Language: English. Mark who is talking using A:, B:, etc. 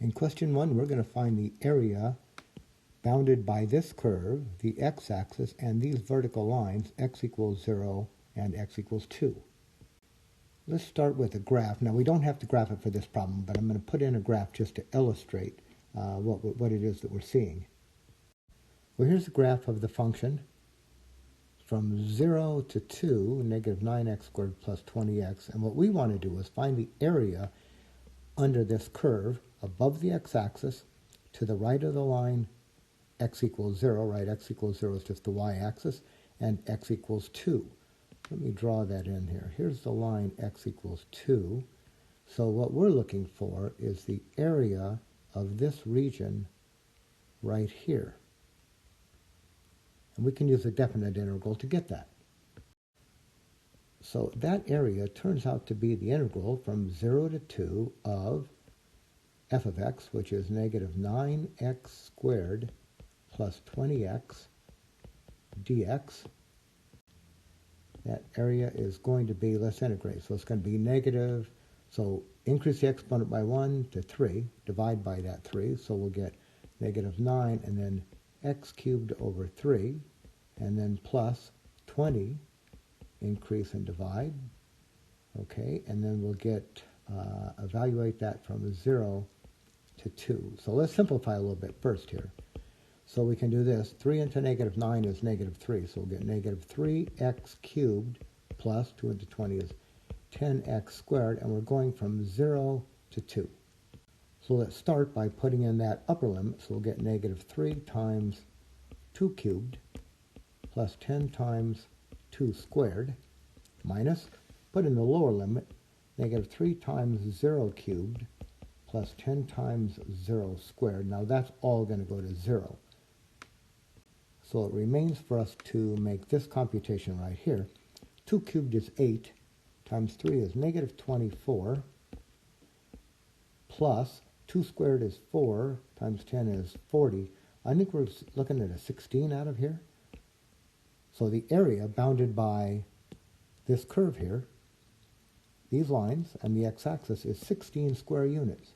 A: In question 1, we're going to find the area bounded by this curve, the x-axis, and these vertical lines, x equals 0 and x equals 2. Let's start with a graph. Now, we don't have to graph it for this problem, but I'm going to put in a graph just to illustrate what it is that we're seeing. Well, here's the graph of the function. From 0 to 2, negative 9x squared plus 20x. And what we want to do is find the area under this curve above the x-axis to the right of the line x equals 0, right? X equals 0 is just the y-axis, and x equals 2. Let me draw that in here. Here's the line x equals 2. So what we're looking for is the area of this region right here. And we can use a definite integral to get that. So that area turns out to be the integral from 0 to 2 of f of x, which is negative 9x squared plus 20x dx. That area is going to be, let's integrate, so it's going to be negative, so increase the exponent by 1 to 3, divide by that 3, so we'll get negative 9, and then x cubed over 3, and then plus 20, increase and divide, okay, and then we'll get, evaluate that from 0 to 2. So let's simplify a little bit first here. So we can do this. 3 into negative 9 is negative 3. So we'll get negative 3x cubed plus 2 into 20 is 10x squared. And we're going from 0 to 2. So let's start by putting in that upper limit. So we'll get negative 3 times 2 cubed plus 10 times 2 squared minus, put in the lower limit, negative 3 times 0 cubed plus 10 times 0 squared. Now that's all going to go to 0. So it remains for us to make this computation right here. 2 cubed is 8, times 3 is negative 24, plus 2 squared is 4, times 10 is 40. I think we're looking at a 16 out of here. So the area bounded by this curve here, these lines, and the x-axis is 16 square units.